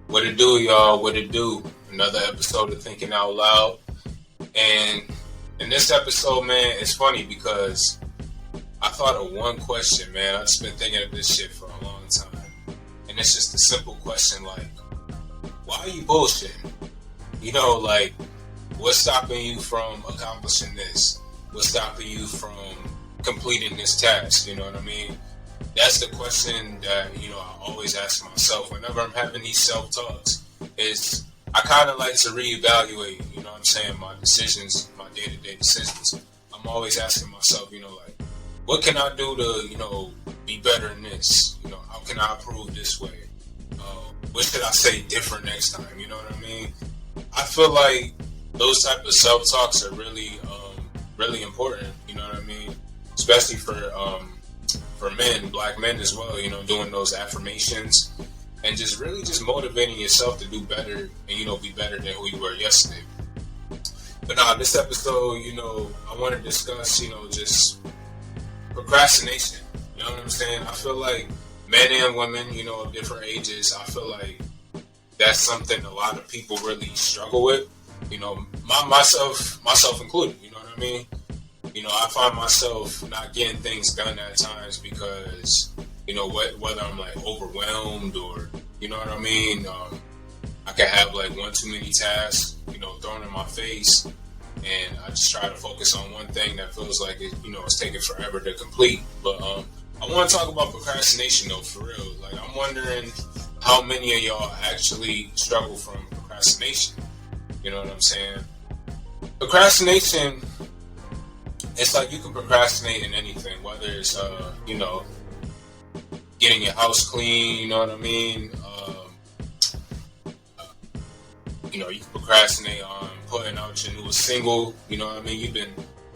What it do, y'all? What it do? Another episode of Thinking Out Loud. And in this episode, man, it's funny because I thought of one question, man. I've just been thinking of this shit for a long time. And it's just a simple question like, why are you bullshitting? You know, like, what's stopping you from accomplishing this? What's stopping you from completing this task? You know what I mean? That's the question that, I always ask myself whenever I'm having these self-talks is I kind of like to reevaluate, what I'm saying, my decisions, my day-to-day decisions. I'm always asking myself, like, what can I do to, be better in this? How can I improve this way? What should I say different next time? You know what I mean? I feel like those type of self-talks are really, really important. You know what I mean? Especially for men, black men as well, doing those affirmations and just really just motivating yourself to do better and, be better than who you were yesterday. But this episode, I want to discuss, just procrastination. You know what I'm saying? I feel like men and women, of different ages, I feel like that's something a lot of people really struggle with. Myself included, you know what I mean? I find myself not getting things done at times because, whether I'm like overwhelmed or, you know what I mean? I can have like one too many tasks, thrown in my face, and I just try to focus on one thing that feels like it, it's taking forever to complete. But I want to talk about procrastination though, for real. Like, I'm wondering how many of y'all actually struggle from procrastination. You know what I'm saying? Procrastination, it's like you can procrastinate in anything, whether it's, getting your house clean, you know what I mean? You can procrastinate on putting out your newest single, you know what I mean? You've been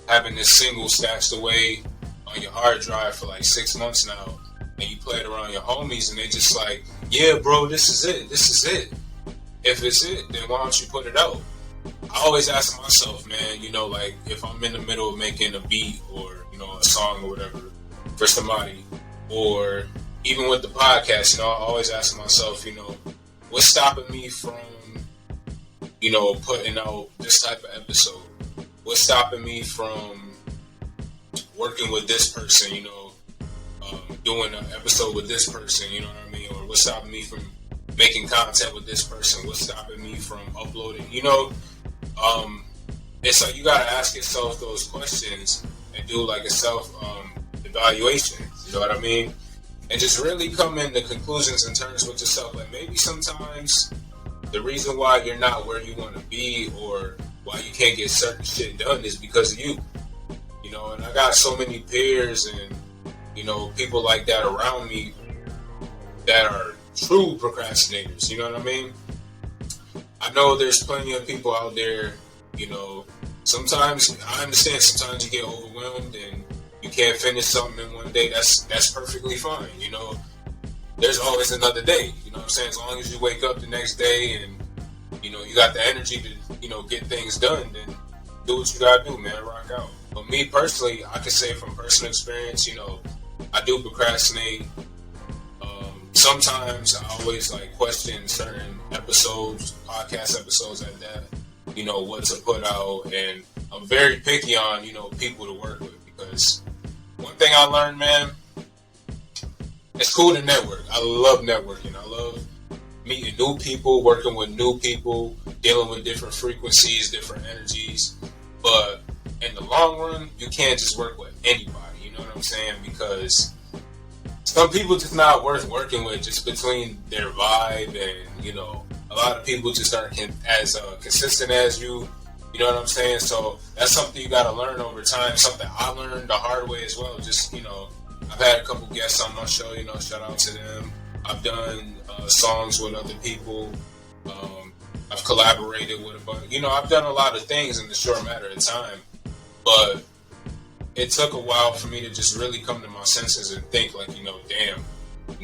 having this single stashed away on your hard drive for like 6 months now, and you play it around your homies, and they just like, yeah, bro, this is it. If it's it, then why don't you put it out? I always ask myself, man, like if I'm in the middle of making a beat or, a song or whatever for somebody, or even with the podcast, I always ask myself, what's stopping me from, putting out this type of episode? What's stopping me from working with this person, doing an episode with this person, you know what I mean? Or what's stopping me from making content with this person? What's stopping me from uploading? It's like you gotta ask yourself those questions and do like a self evaluation. You know what I mean? And just really come into conclusions and terms with yourself. Like maybe sometimes the reason why you're not where you want to be or why you can't get certain shit done is because of you. And I got so many peers and people like that around me that are true procrastinators. You know what I mean? I know there's plenty of people out there, sometimes I understand sometimes you get overwhelmed and you can't finish something in one day. That's perfectly fine. There's always another day. You know what I'm saying? As long as you wake up the next day and, you got the energy to, get things done, then do what you gotta do, man. Rock out. But me personally, I can say from personal experience, I do procrastinate. Sometimes I always like question certain episodes, podcast episodes like that, what to put out. And I'm very picky on, people to work with because one thing I learned, man, it's cool to network. I love networking. I love meeting new people, working with new people, dealing with different frequencies, different energies. But in the long run, you can't just work with anybody. You know what I'm saying? Because some people just not worth working with just between their vibe and, a lot of people just aren't as consistent as you. You know what I'm saying? So that's something you got to learn over time. Something I learned the hard way as well. Just, I've had a couple guests on my show, shout out to them. I've done songs with other people. I've collaborated with a bunch. I've done a lot of things in a short matter of time. But it took a while for me to just really come to my senses and think like, damn,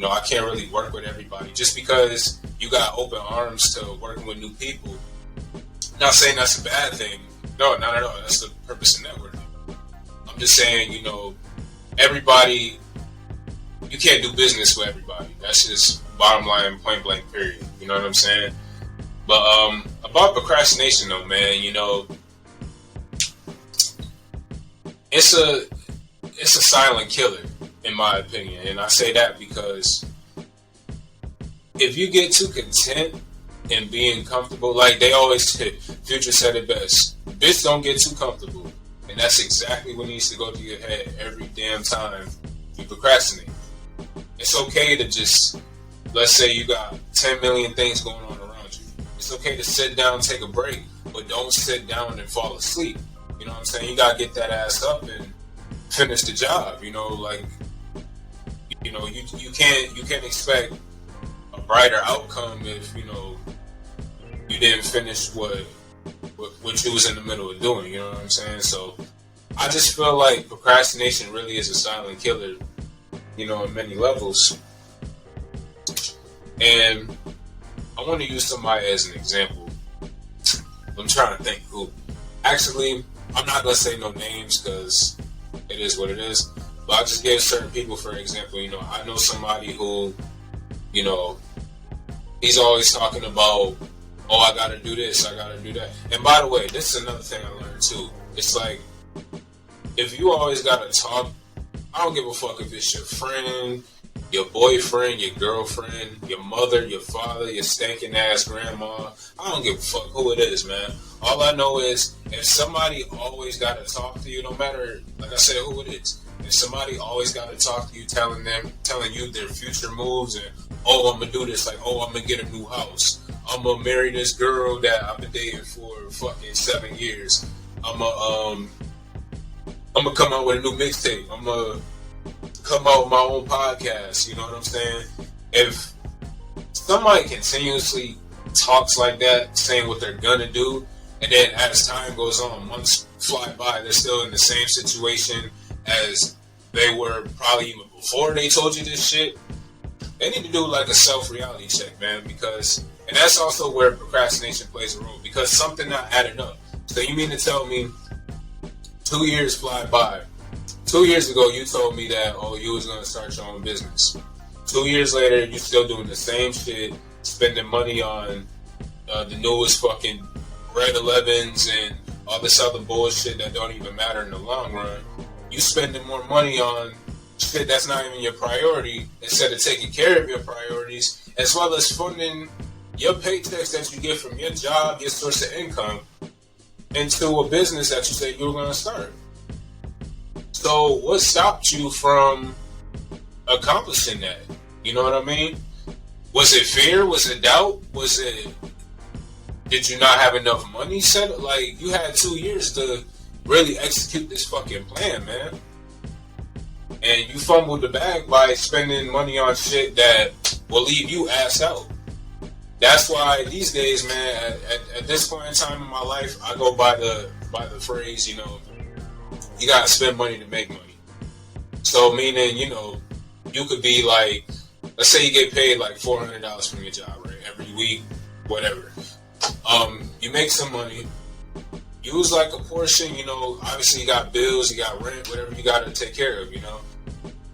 I can't really work with everybody. Just because you got open arms to working with new people. Not saying that's a bad thing. No, not at all. That's the purpose of networking. I'm just saying, everybody, you can't do business with everybody. That's just Bottom line, point blank, period. You know what I'm saying? But about procrastination, though, man, you know, it's a silent killer, in my opinion, and I say that because if you get too content in being comfortable, like they always say, Future said it best, bitch, don't get too comfortable, and that's exactly what needs to go through your head every damn time you procrastinate. It's okay to just, let's say you got 10 million things going on around you. It's okay to sit down, take a break, but don't sit down and fall asleep. You know what I'm saying? You gotta get that ass up and finish the job. You know, like, you know, you can't expect a brighter outcome if, you know, you didn't finish what you was in the middle of doing. You know what I'm saying? So I just feel like procrastination really is a silent killer, you know, on many levels. And I want to use somebody as an example. I'm trying to think who. Actually, I'm not going to say no names because it is what it is. But I'll just give certain people, for example, you know, I know somebody who, you know, he's always talking about, oh, I got to do this, I got to do that. And by the way, this is another thing I learned too. It's like, if you always got to talk, I don't give a fuck if it's your friend, your boyfriend, your girlfriend, your mother, your father, your stinking ass grandma. I don't give a fuck who it is, man. All I know is if somebody always got to talk to you, no matter, like I said, who it is, if somebody always got to talk to you, telling you their future moves and, oh, I'm going to do this, like, oh, I'm going to get a new house. I'm going to marry this girl that I've been dating for fucking 7 years. I'm going to come out with a new mixtape. I'm going to come out with my own podcast. You know what I'm saying? If somebody continuously talks like that, saying what they're going to do, and then as time goes on, months fly by, they're still in the same situation as they were probably even before they told you this shit, they need to do like a self-reality check, man, because, and that's also where procrastination plays a role, because something not adding up. So you mean to tell me 2 years fly by, 2 years ago you told me that, oh, you was going to start your own business. 2 years later, you're still doing the same shit, spending money on the newest fucking Red 11s and all this other bullshit that don't even matter in the long run. You spending more money on shit that's not even your priority instead of taking care of your priorities, as well as funding your paychecks that you get from your job, your source of income, into a business that you said you were going to start. So what stopped you from accomplishing that? You know what I mean? Was it fear? Was it doubt? Did you not have enough money set up? Like, you had 2 years to really execute this fucking plan, man. And you fumbled the bag by spending money on shit that will leave you ass out. That's why these days, man, at this point in time in my life, I go by the phrase, you know, you gotta spend money to make money. So meaning, you know, you could be like, let's say you get paid like $400 from your job, right? Every week, whatever. You make some money. Use like a portion, you know, obviously you got bills, you got rent, whatever you got to take care of, you know.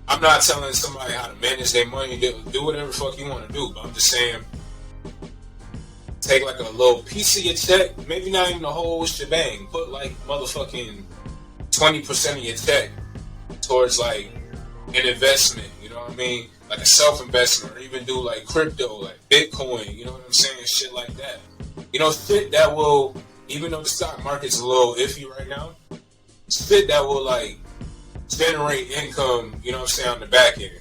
I'm not telling somebody how to manage their money, do whatever the fuck you want to do, but I'm just saying, take like a little piece of your check, maybe not even the whole shebang, put like motherfucking 20% of your check towards like an investment, you know what I mean? Like a self-investment, or even do like crypto, like Bitcoin, you know what I'm saying? Shit like that. You know, shit that will, even though the stock market's a little iffy right now, shit that will like generate income, you know what I'm saying, on the back end.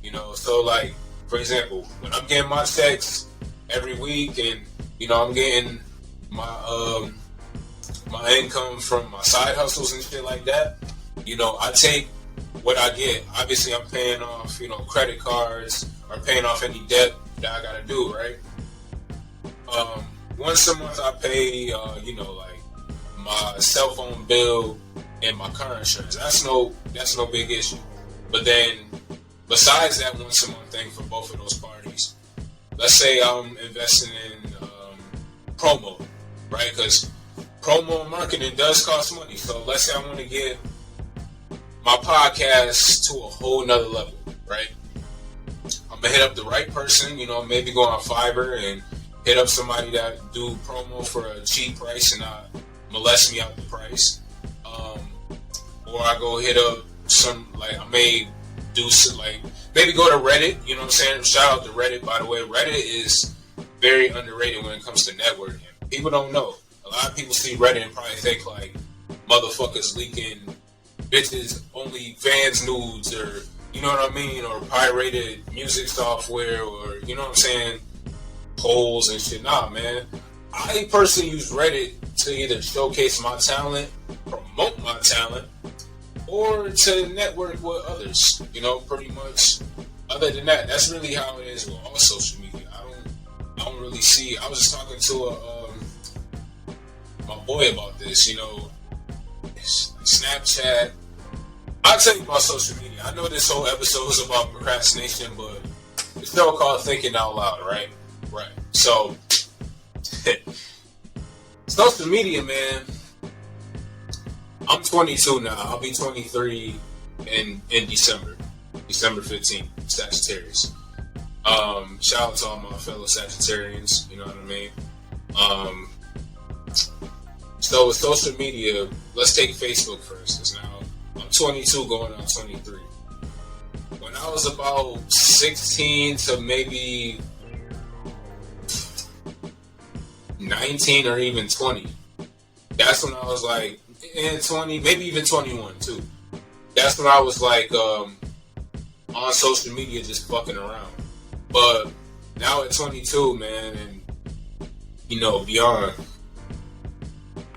You know, so like, for example, when I'm getting my checks every week and, you know, I'm getting my my income from my side hustles and shit like that, you know, I take what I get. Obviously, I'm paying off, you know, credit cards or paying off any debt that I gotta do, right? Once a month, I pay, you know, like my cell phone bill and my car insurance. That's no big issue. But then, besides that once a month thing for both of those parties, let's say I'm investing in promo, right? Because promo and marketing does cost money. So let's say I want to get my podcast to a whole nother level, right? I'm I'm gonna hit up the right person, maybe go on Fiverr and hit up somebody that do promo for a cheap price and not molest me out the price. Or I go hit up I may do some, maybe go to Reddit, you know what I'm saying? Shout out to Reddit, by the way. Reddit is very underrated when it comes to networking. People don't know. A lot of people see Reddit and probably think motherfuckers leaking bitches only fans nudes, or you know what I mean, or pirated music software, or you know what I'm saying, polls and shit. Nah, man. I personally use Reddit to either showcase my talent, promote my talent, or to network with others. Pretty much. Other than that, that's really how it is with all social media. I don't really see. I was just talking to my boy about this. Snapchat. I'll tell you about social media. I know this whole episode is about procrastination, but it's still called thinking out loud, right? Right. So, social media, man. I'm 22 now. I'll be 23 in December. December 15th, Sagittarius. Shout out to all my fellow Sagittarians, you know what I mean? So with social media, let's take Facebook for instance. Now, I'm 22 going on 23. When I was about 16 to maybe 19 or even 20, that's when I was and 20, maybe even 21 too. That's when I was on social media just fucking around. But now at 22, man, and beyond,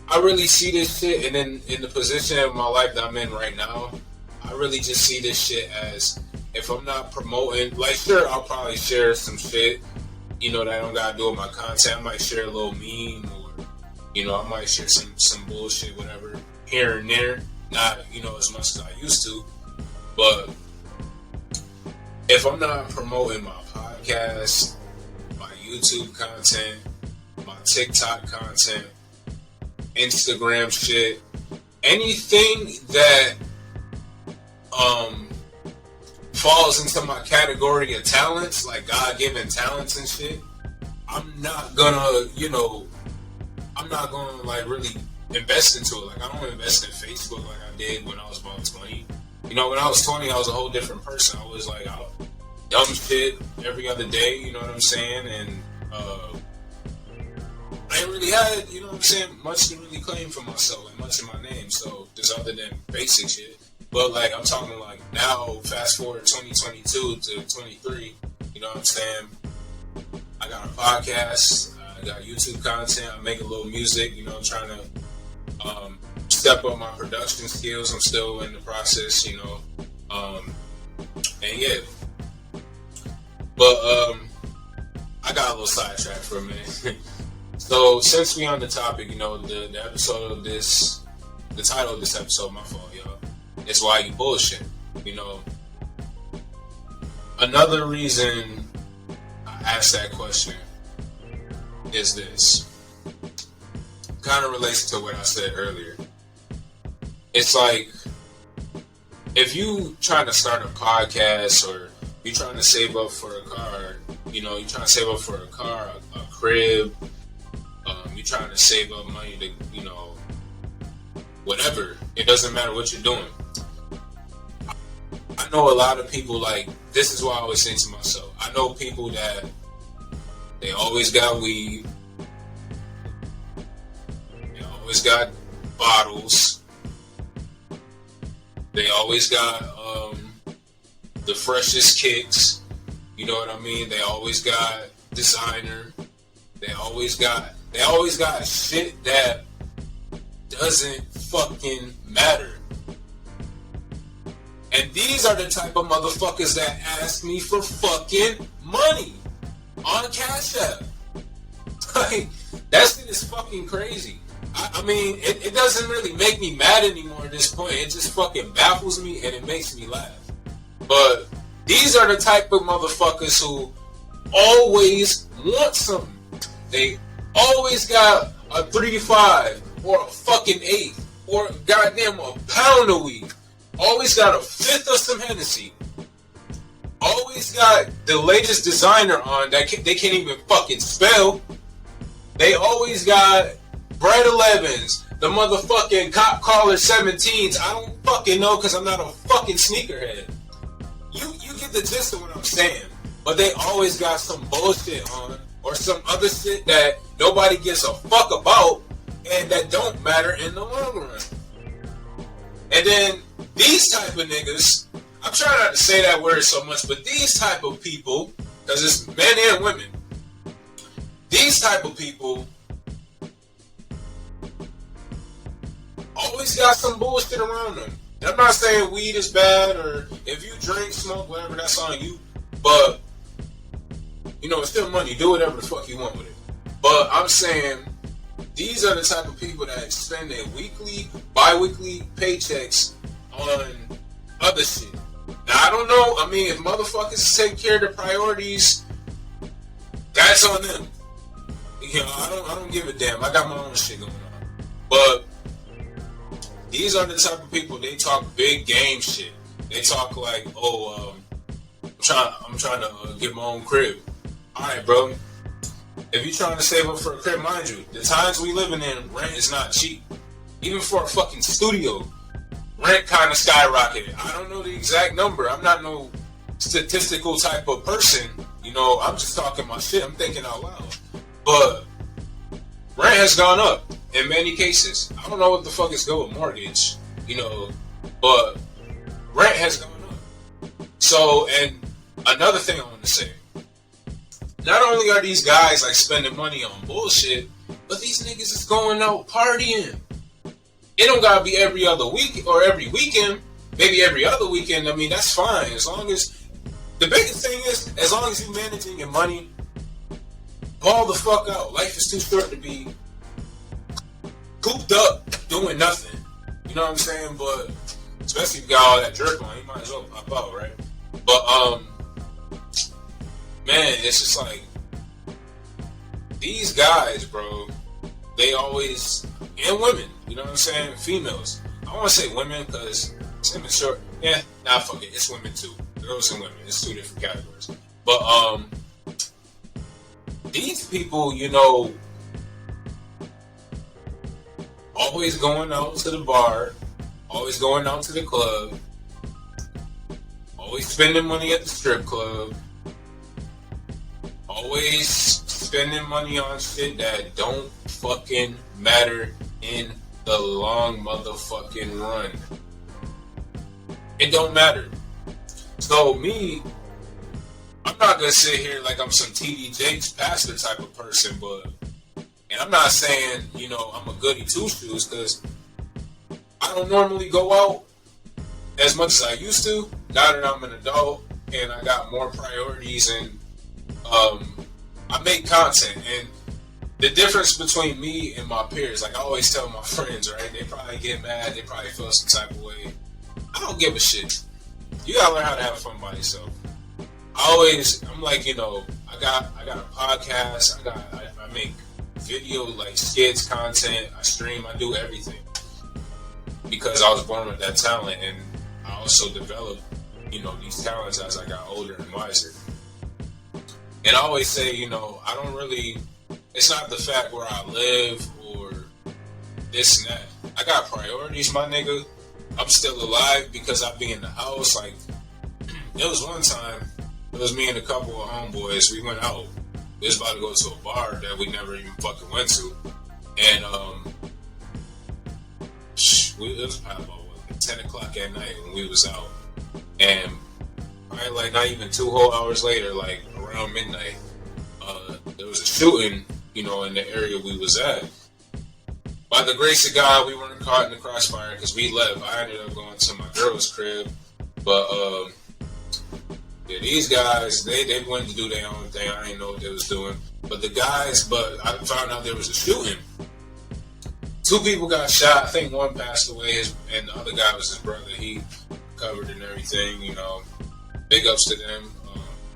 I really see this shit, and then in the position of my life that I'm in right now, I really just see this shit as, if I'm not promoting, sure, I'll probably share some shit, that I don't gotta do with my content. I might share a little meme, or, I might share some bullshit, whatever, here and there. Not, as much as I used to. But if I'm not promoting my podcast, my YouTube content, my TikTok content, Instagram shit, anything that falls into my category of talents, like God-given talents and shit, I'm not gonna really invest into it. I don't invest in Facebook like I did when I was about 20. When I was 20, I was a whole different person. I was dumb shit every other day, you know what I'm saying? And I ain't really had, much to really claim for myself, much in my name. So, just other than basic shit. But, I'm talking now, fast forward 2022 to 23, you know what I'm saying? I got a podcast, I got YouTube content, I make a little music, I'm trying to step up my production skills. I'm still in the process, and yeah. But I got a little sidetracked for a minute. So since we on the topic, the episode of this, the title of this episode, my fault, y'all, it's Why You Bullshittin. Another reason I asked that question is this. Kind of relates to what I said earlier. It's if you trying to start a podcast, or you trying to save up for a car, you trying to save up for a car, a crib, you trying to save up money to, whatever. It doesn't matter what you're doing. I know a lot of people, this is what I always say to myself. I know people that they always got weed, they always got bottles, they always got the freshest kicks, you know what I mean? They always got designer, they always got shit that doesn't fucking matter. And these are the type of motherfuckers that ask me for fucking money on Cash App. That shit is fucking crazy. I mean, it doesn't really make me mad anymore at this point. It just fucking baffles me and it makes me laugh. But these are the type of motherfuckers who always want something. They always got a 3-5 or a fucking 8 or goddamn a pound of weed. Always got a fifth of some Hennessy. always got the latest designer on that they can't even fucking spell. They always got Bright 11s, the motherfucking cop collar 17s. I don't fucking know because I'm not a fucking sneakerhead. You get the gist of what I'm saying. But they always got some bullshit on or some other shit that nobody gives a fuck about and that don't matter in the long run. And then these type of niggas, I'm trying not to say that word so much, but these type of people, because it's men and women, these type of people always got some bullshit around them. And I'm not saying weed is bad or if you drink, smoke, whatever, that's on you. But, you know, it's still money. Do whatever the fuck you want with it. But I'm saying these are the type of people that spend their weekly, bi-weekly paychecks on other shit. Now, I don't know. I mean, if motherfuckers take care of their priorities, that's on them. You know, I don't give a damn. I got my own shit going on. But these are the type of people, they talk big game shit. They talk like, oh, I'm trying to get my own crib. Alright, bro. If you're trying to save up for a crib, mind you, the times we living in, rent is not cheap. Even for a fucking studio, rent kind of skyrocketed. I don't know the exact number. I'm not no statistical type of person. You know, I'm just talking my shit. I'm thinking out loud. But rent has gone up in many cases. I don't know what the fuck is going with mortgage, you know, but rent has gone up. So, and another thing I want to say, not only are these guys like spending money on bullshit, but these niggas is going out partying. It don't gotta be every other week or every weekend. Maybe every other weekend. I mean, that's fine. As long as, the biggest thing is, as long as you're managing your money, ball the fuck out. Life is too short to be cooped up doing nothing. You know what I'm saying? But especially if you got all that jerk on, you might as well pop out, right? But man, it's just like these guys, bro. They always, and women, you know what I'm saying? Females. I want to say women because it's immature. Yeah, nah, fuck it. It's women too. Girls and women. It's two different categories. But these people, you know, always going out to the bar, always going out to the club, always spending money at the strip club, always spending money on shit that don't fucking matter in the long motherfucking run. It don't matter. So me, I'm not gonna sit here like I'm some TD Jakes pastor type of person, but, and I'm not saying, you know, I'm a goody two shoes because I don't normally go out as much as I used to. Now that I'm an adult and I got more priorities and I make content, and the difference between me and my peers, like I always tell my friends, right? They probably get mad, they probably feel some type of way. I don't give a shit. You gotta learn how to have fun by yourself. I'm like, you know, I got a podcast, I make video, like skits, content, I stream, I do everything. Because I was born with that talent, and I also developed, you know, these talents as I got older and wiser. And I always say, you know, I don't really, it's not the fact where I live or this and that. I got priorities, my nigga. I'm still alive because I be in the house. Like, there was one time, it was me and a couple of homeboys. We went out. We was about to go to a bar that we never even fucking went to. And, it was probably about 10 o'clock at night when we was out. And probably like not even 2 whole hours later, like around midnight, there was a shooting, you know, in the area we was at. By the grace of God, we weren't caught in the crossfire because we left. I ended up going to my girl's crib. But, yeah, these guys, they went to do their own thing. I didn't know what they was doing. But I found out there was a shooting. 2 people got shot. I think one passed away, and the other guy was his brother. He covered and everything, you know. Big ups to them,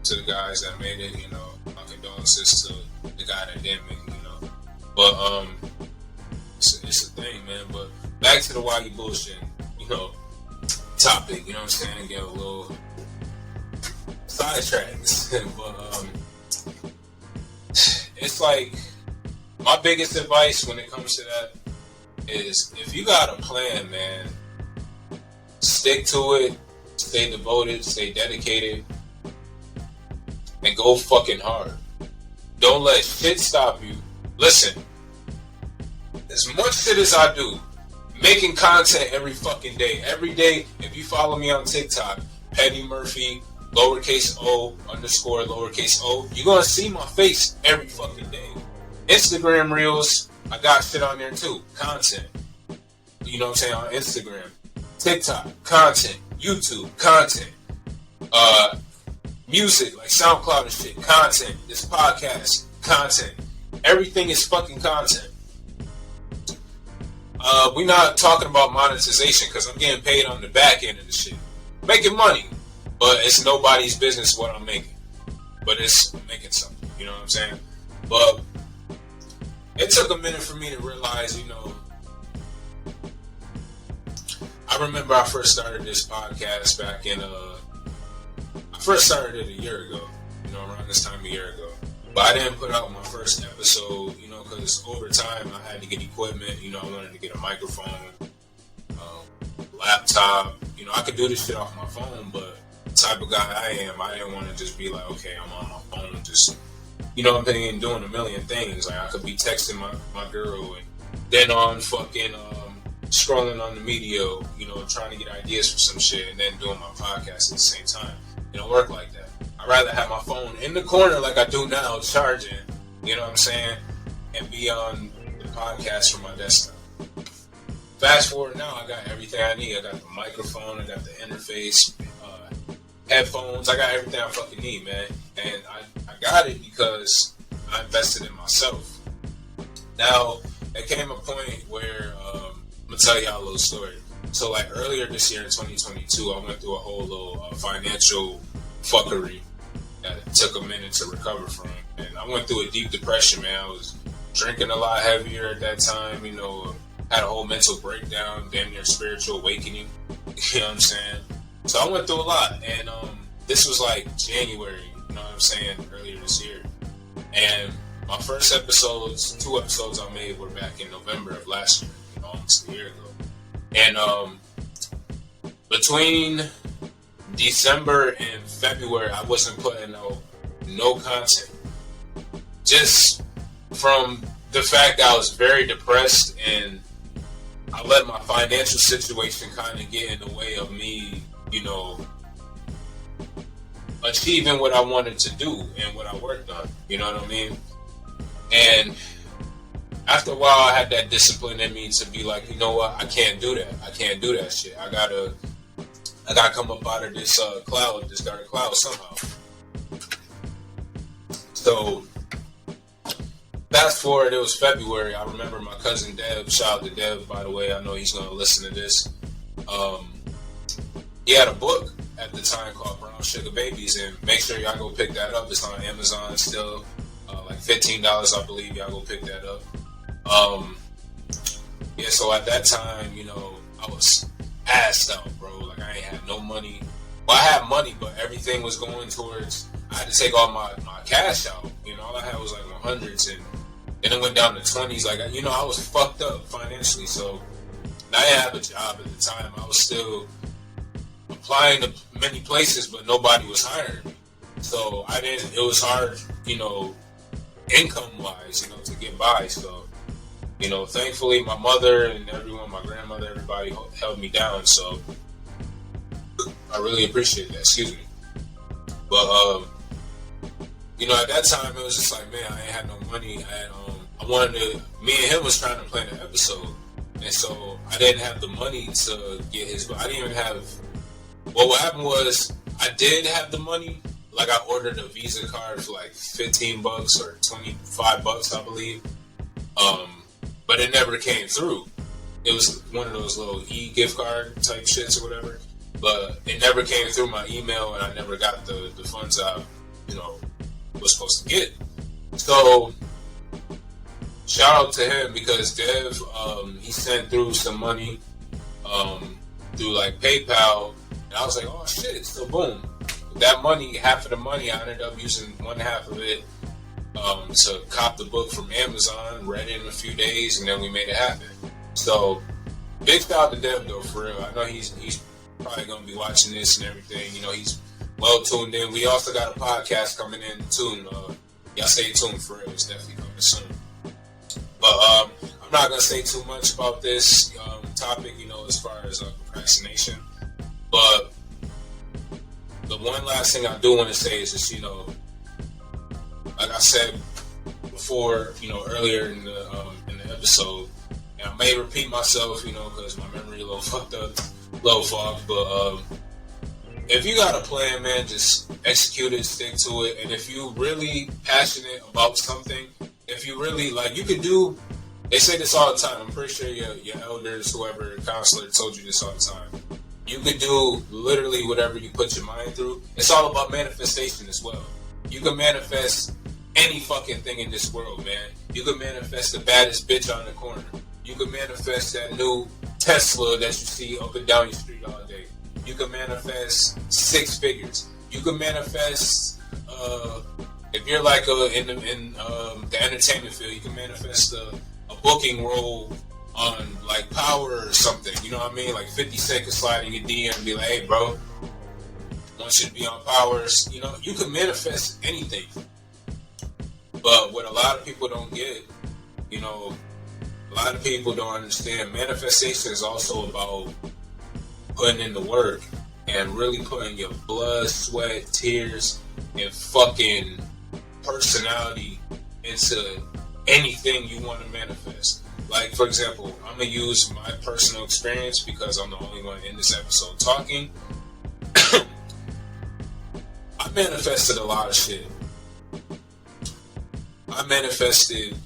to the guys that made it, you know. My condolences to the guy that didn't make it, you know. But, it's a thing, man. But back to the why you bullshitting, you know, topic, you know what I'm saying? Get a little sidetracks. But it's like my biggest advice when it comes to that is if you got a plan, man, stick to it, stay devoted, stay dedicated, and go fucking hard. Don't let shit stop you. Listen, as much shit as I do, making content every fucking day. Every day, if you follow me on TikTok, Petty Murphy, lowercase o, underscore lowercase o, you're gonna see my face every fucking day. Instagram Reels, I got shit on there too. Content. You know what I'm saying? On Instagram. TikTok, content. YouTube, content. Music, like SoundCloud and shit, content. This podcast, content. Everything is fucking content. We're not talking about monetization because I'm getting paid on the back end of the shit. Making money, but it's nobody's business what I'm making. But it's making something, you know what I'm saying? But it took a minute for me to realize, I remember I first started this podcast back in, I first started it a year ago, around this time a year ago. But I didn't put out my first episode, because over time I had to get equipment. I wanted to get a microphone, laptop. I could do this shit off my phone, but the type of guy I am, I didn't want to just be like, okay, I'm on my phone, just, I'm doing a million things. Like I could be texting my girl and then on fucking scrolling on the media, trying to get ideas for some shit and then doing my podcast at the same time. It don't work like that. I'd rather have my phone in the corner like I do now, charging, you know what I'm saying, and be on the podcast from my desktop. Fast forward now, I got everything I need. I got the microphone, I got the interface, headphones, I got everything I fucking need, man. And I got it because I invested in myself. Now, there came a point where, I'm going to tell y'all a little story. So, like, earlier this year in 2022, I went through a whole little financial fuckery that took a minute to recover from. And I went through a deep depression, man. I was drinking a lot heavier at that time, had a whole mental breakdown, damn near spiritual awakening, you know what I'm saying? So I went through a lot, and this was like January, you know what I'm saying, earlier this year. And my first episodes, 2 episodes I made were back in November of last year, almost a year ago. And between December and February, I wasn't putting out no content. Just from the fact that I was very depressed and I let my financial situation kind of get in the way of me, achieving what I wanted to do and what I worked on. You know what I mean? And after a while, I had that discipline in me to be like, you know what? I can't do that. I can't do that shit. I gotta come up out of this cloud, this dark cloud somehow. So fast forward, it was February. I remember my cousin Dev, shout out to Dev, by the way. I know he's going to listen to this. He had a book at the time called Brown Sugar Babies, and make sure y'all go pick that up. It's on Amazon still, like $15, I believe. Y'all go pick that up. Yeah, so at that time, I was assed out, bro. Like, I ain't had no money. Well, I had money, but everything was going towards, I had to take all my cash out. All I had was like 100s, and then it went down to 20s. Like, I was fucked up financially, so I didn't have a job at the time. I was still applying to many places, but nobody was hiring me. So it was hard, income-wise, to get by. So, thankfully my mother and everyone, my grandmother, everybody held me down. So I really appreciate that. Excuse me. But, at that time, it was just like, man, I ain't had no money. Me and him was trying to plan an episode. And so I didn't have the money to get his, I didn't even have, what happened was, I did have the money. Like, I ordered a Visa card for like $15 or $25, I believe. But it never came through. It was one of those little e-gift card type shits or whatever. But it never came through my email, and I never got the funds I, was supposed to get. So, shout out to him, because Dev, he sent through some money through like PayPal, and I was like, oh shit. So boom, that money, half of the money, I ended up using one half of it to cop the book from Amazon, read it in a few days, and then we made it happen. So, big shout out to Dev though, for real. I know he's probably gonna be watching this and everything. You know, he's well tuned in. We also got a podcast coming in too. Y'all stay tuned for it. It's definitely coming soon. But I'm not gonna say too much about this topic, you know, as far as procrastination. But the one last thing I do want to say is just, you know, like I said before, you know, earlier in the episode, and I may repeat myself, you know, because my memory a little fucked up, low fogged, but if you got a plan, man, just execute it, stick to it, and if you really passionate about something, if you really, like, you could do, they say this all the time, I'm pretty sure your elders, whoever, counselor told you this all the time, you could do literally whatever you put your mind through. It's all about manifestation as well. You can manifest any fucking thing in this world, man. You can manifest the baddest bitch on the corner. You can manifest that new Tesla that you see up and down your street all day. You can manifest 6 figures. You can manifest, if you're like in the entertainment field, you can manifest a booking role on like Power or something. You know what I mean? Like 50 Cent could slide in your DM and be like, hey, bro, I want you to be on Powers. You know, you can manifest anything. But what a lot of people don't get, you know, a lot of people don't understand, manifestation is also about putting in the work and really putting your blood, sweat, tears, and fucking personality into anything you want to manifest. Like, for example, I'm going to use my personal experience because I'm the only one in this episode talking. I manifested a lot of shit. I manifested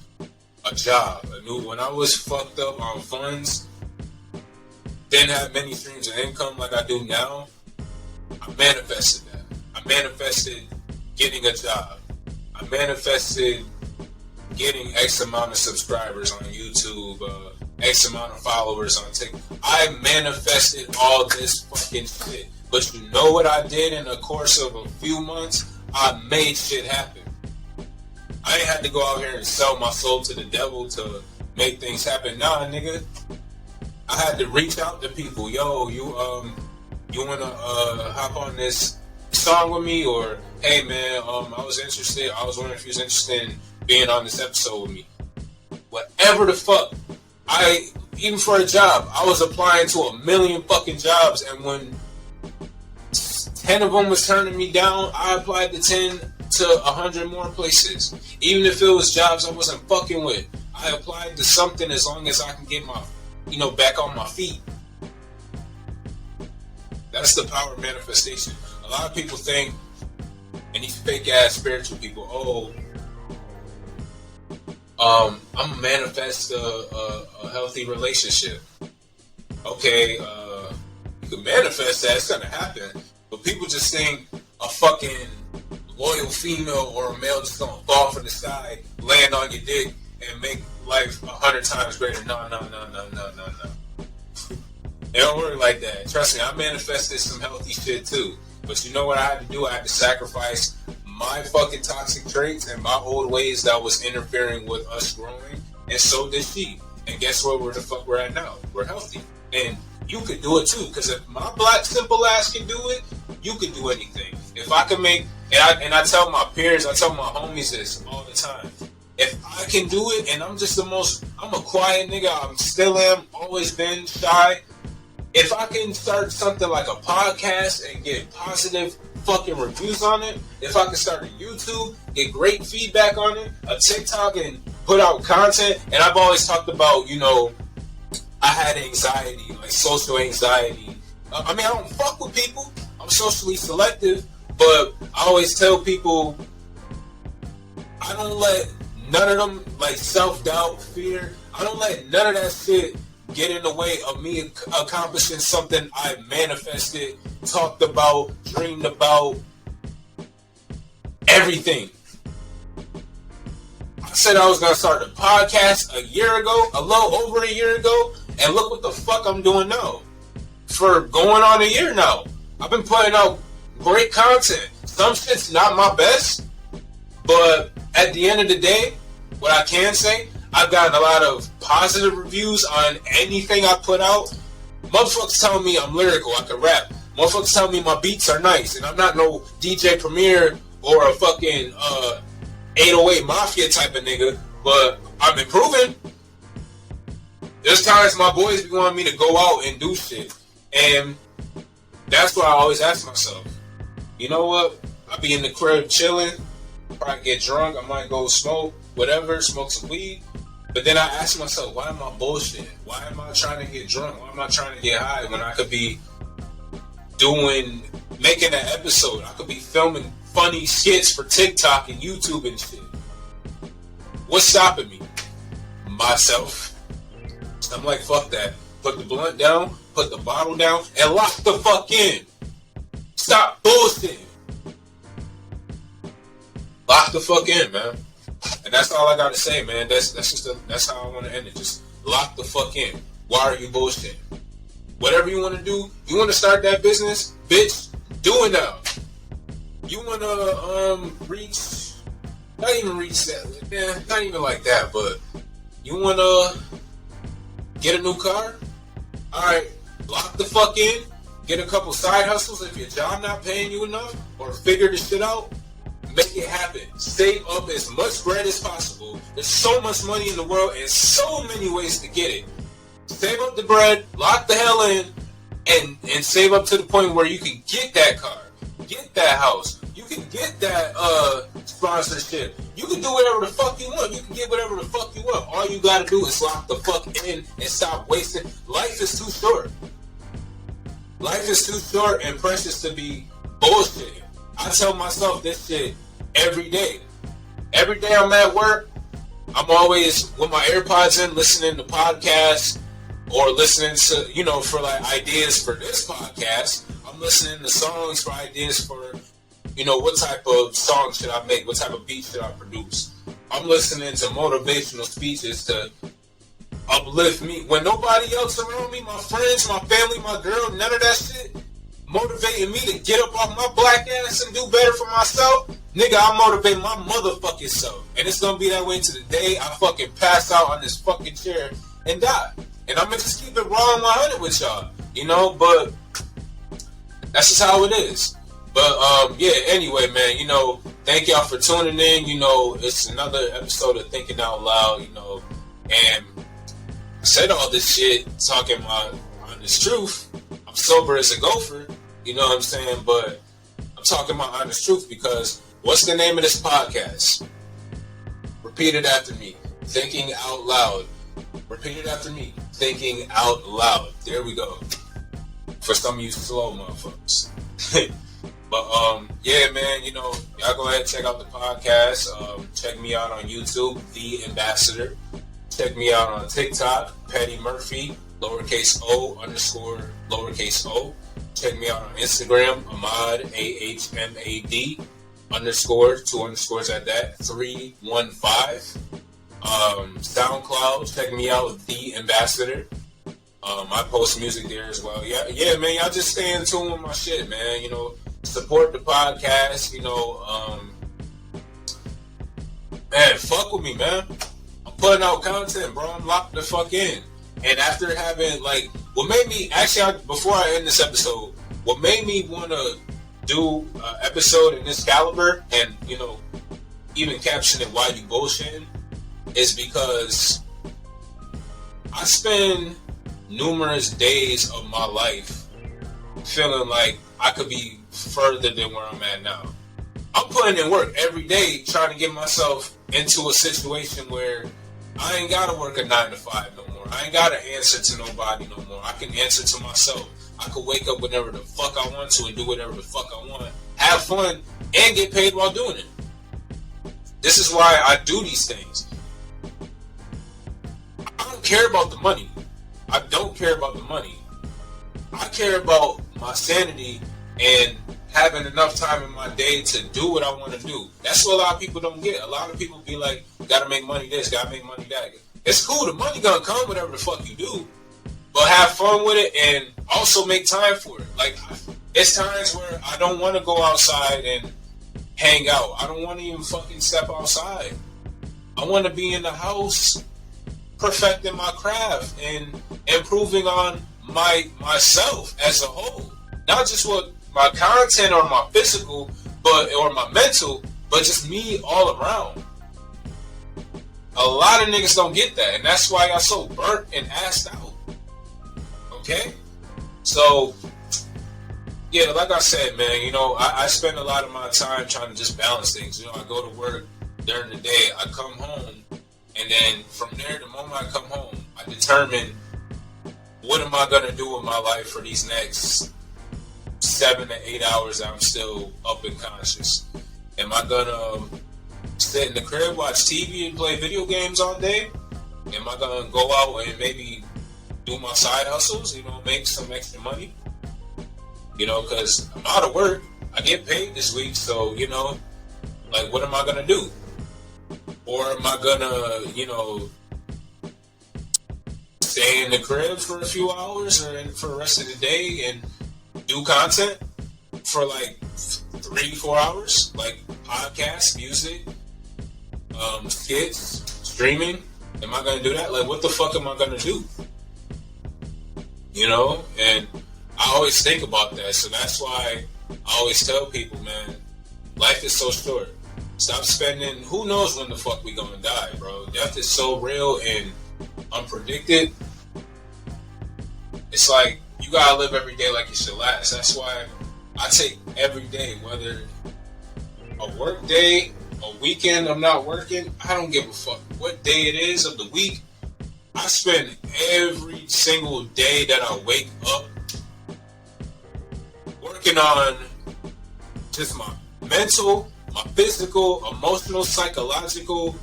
a job. When I was fucked up on funds, didn't have many streams of income like I do now, I manifested that. I manifested getting a job. I manifested getting X amount of subscribers on YouTube, X amount of followers on TikTok. I manifested all this fucking shit. But you know what I did in the course of a few months? I made shit happen. I ain't had to go out here and sell my soul to the devil to make things happen. Nah, nigga. I had to reach out to people. Yo, you wanna hop on this song with me? Or, hey man, I was interested. I was wondering if you was interested in being on this episode with me. Whatever the fuck. Even for a job, I was applying to 1 million fucking jobs, and when 10 of them was turning me down, I applied to 10 to 100 more places. Even if it was jobs I wasn't fucking with, I applied to something as long as I can get my, you know, back on my feet. That's the power of manifestation. A lot of people think, and these fake ass spiritual people, I'm gonna manifest a healthy relationship. Okay, you can manifest that, it's gonna happen. But people just think a fucking loyal female or a male just gonna fall from the sky, land on your dick, and make life 100 times greater. No. It don't work like that. Trust me, I manifested some healthy shit too. But you know what I had to do? I had to sacrifice my fucking toxic traits and my old ways that was interfering with us growing, and so did she. And guess what? Where the fuck we're at now? We're healthy. And you could do it too, because if my black simple ass can do it, you can do anything. If I can make, and I tell my peers, I tell my homies this all the time. If I can do it, and I'm a quiet nigga, I'm still am, always been shy. If I can start something like a podcast and get positive fucking reviews on it, if I can start a YouTube, get great feedback on it, a TikTok, and put out content, and I've always talked about, you know, I had anxiety, like social anxiety. I mean, I don't fuck with people. I'm socially selective, but I always tell people I don't let none of them, like self-doubt, fear, I don't let none of that shit get in the way of me accomplishing something I manifested, talked about, dreamed about, everything. I said I was going to start a podcast a year ago, a little over a year ago, and look what the fuck I'm doing now. For going on a year now. I've been putting out great content. Some shit's not my best, but at the end of the day, what I can say, I've gotten a lot of positive reviews on anything I put out. Motherfuckers tell me I'm lyrical, I can rap. Motherfuckers tell me my beats are nice, and I'm not no DJ Premier or a fucking 808 Mafia type of nigga, but I'm improving. There's times my boys be wanting me to go out and do shit, and that's what I always ask myself. You know what? I be in the crib chilling, probably get drunk, I might go smoke, whatever, smoke some weed. But then I ask myself, why am I bullshitting? Why am I trying to get drunk? Why am I trying to get high when I could be making an episode? I could be filming funny skits for TikTok and YouTube and shit. What's stopping me? Myself. So I'm like, fuck that. Put the blunt down, put the bottle down, and lock the fuck in. Stop bullshitting. Lock the fuck in, man. And that's all I gotta say, man. That's how I want to end it. Just lock the fuck in. Why are you bullshitting? Whatever you want to do, you want to start that business, bitch, do it now. You want to not even reach that, yeah, not even like that, but you want to get a new car? Alright, lock the fuck in, get a couple side hustles if your job not paying you enough, or figure this shit out. Make it happen. Save up as much bread as possible. There's so much money in the world and so many ways to get it. Save up the bread, lock the hell in, and save up to the point where you can get that car, get that house, you can get that sponsorship. You can do whatever the fuck you want. You can get whatever the fuck you want. All you gotta do is lock the fuck in and stop wasting. Life is too short. Life is too short and precious to be bullshitting. I tell myself this shit every day. Every day I'm at work, I'm always with my AirPods in, listening to podcasts or listening to, for like ideas for this podcast. I'm listening to songs for ideas for, what type of song should I make? What type of beat should I produce? I'm listening to motivational speeches to uplift me. When nobody else around me, my friends, my family, my girl, none of that shit motivating me to get up off my black ass and do better for myself, nigga, I motivate my motherfucking self. And it's gonna be that way to the day I fucking pass out on this fucking chair and die. And I'm gonna just keep it raw and 100 with y'all, but that's just how it is. But, yeah, anyway, man, thank y'all for tuning in. It's another episode of Thinking Out Loud, and I said all this shit talking my honest truth. I'm sober as a gopher, you know what I'm saying? But I'm talking my honest truth because what's the name of this podcast? Repeat it after me. Thinking Out Loud. Repeat it after me. Thinking Out Loud. There we go. For some of you slow motherfuckers. But, yeah, man, y'all go ahead and check out the podcast. Check me out on YouTube, The Ambassador. Check me out on TikTok, Patty Murphy, lowercase o _ lowercase o. Check me out on Instagram, Ahmad, AHMAD, _ 2 underscores at that, 315. SoundCloud, check me out, The Ambassador. I post music there as well. Yeah, man, y'all just stay in tune with my shit, man. Support the podcast, man, fuck with me, man. I'm putting out content, bro. I'm locked the fuck in. And after having, what made me, before I end this episode, what made me want to do an episode in this caliber and, even caption it Why You Bullshittin' is because I spend numerous days of my life feeling like I could be further than where I'm at now. I'm putting in work every day trying to get myself into a situation where I ain't gotta work a 9 to 5 no more. I ain't gotta answer to nobody no more. I can answer to myself. I can wake up whenever the fuck I want to and do whatever the fuck I want. Have fun and get paid while doing it. This is why I do these things. I don't care about the money. I don't care about the money. I care about my sanity and having enough time in my day to do what I want to do. That's what a lot of people don't get. A lot of people be like, gotta make money this, gotta make money that. It's cool, the money gonna come whatever the fuck you do, but have fun with it and also make time for it. It's times where I don't want to go outside and hang out. I don't want to even fucking step outside. I want to be in the house perfecting my craft and improving on myself as a whole. Not just what my content or my physical, or my mental, but just me all around. A lot of niggas don't get that, and that's why I got so burnt and assed out. Okay? So, yeah, like I said, man, you know, I spend a lot of my time trying to just balance things. You know, I go to work during the day, I come home, and then from there, the moment I come home, I determine what am I going to do with my life for these next 7 to 8 hours that I'm still up and conscious. Am I going to sit in the crib, watch TV, and play video games all day? Am I going to go out and maybe do my side hustles, you know, make some extra money? You know, because I'm out of work. I get paid this week, so, you know, like, what am I going to do? Or am I going to, you know, stay in the crib for a few hours or for the rest of the day and do content for like 3-4 hours? Like podcasts, music, skits, streaming? Am I going to do that? Like, what the fuck am I going to do? You know? And I always think about that. So that's why I always tell people, man, life is so short. Stop spending. Who knows when the fuck we gonna die, bro? Death is so real and unpredicted. It's like you gotta live every day like it's your last. That's why I take every day, whether a work day, a weekend I'm not working, I don't give a fuck what day it is of the week. I spend every single day that I wake up working on just my mental, my physical, emotional, psychological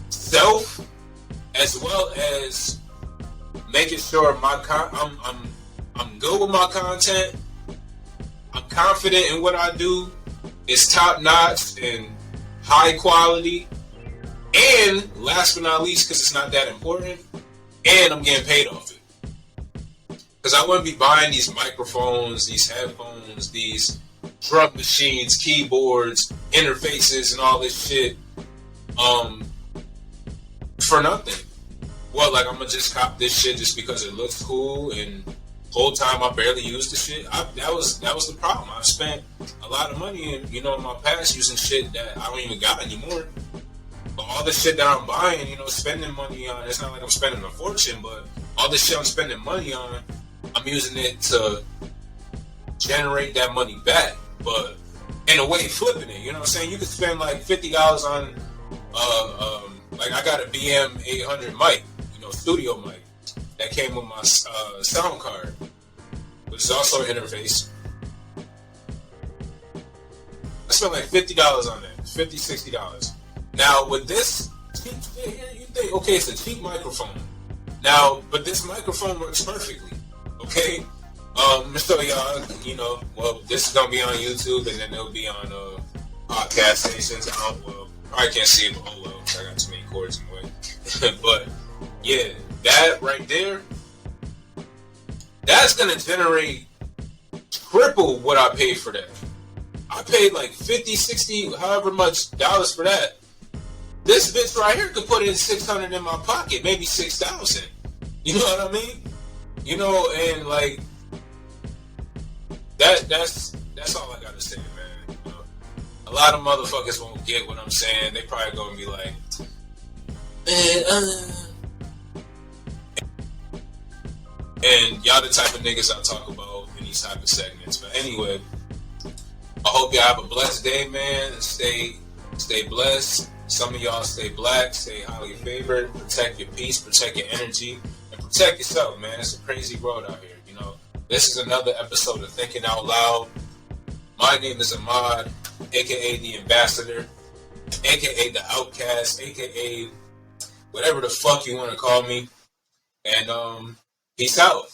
self, as well as making sure I'm good with my content. I'm confident in what I do. It's top notch and high quality. And last but not least, because it's not that important, and I'm getting paid off it. Because I wouldn't be buying these microphones, these headphones, these drum machines, keyboards, interfaces, and all this shit for nothing. Well, like, I'm gonna just cop this shit just because it looks cool, and whole time I barely used the shit. That was the problem. I've spent a lot of money in, you know, in my past using shit that I don't even got anymore. But all the shit that I'm buying, you know, spending money on, it's not like I'm spending a fortune, but all the shit I'm spending money on, I'm using it to generate that money back. But in a way, flipping it, you know what I'm saying? You could spend like $50 on, like, I got a BM 800 mic, you know, studio mic that came with my sound card, which is also an interface. I spent like $50 on that, $50, $60. Now, with this cheap shit here, you think, okay, it's a cheap microphone. Now, but this microphone works perfectly, okay? So y'all, you know, well, this is gonna be on YouTube, and then it'll be on podcast stations. Well, I can't see it, but oh well, I got too many cords in the way. But yeah, that right there, that's gonna generate triple what I paid for that. I paid like 50, 60, however much dollars for that. This bitch right here could put in 600 in my pocket, maybe 6,000. You know what I mean? You know, and like that's all I gotta say, man. You know, a lot of motherfuckers won't get what I'm saying. They probably gonna be like, man, and y'all the type of niggas I talk about in these type of segments. But anyway, I hope y'all have a blessed day, man. Stay blessed. Some of y'all stay black, stay highly favored, protect your peace, protect your energy, and protect yourself, man. It's a crazy world out here, you know. This is another episode of Thinking Out Loud. My name is Ahmad, aka the Ambassador, aka the Outcast, aka whatever the fuck you want to call me. And peace out.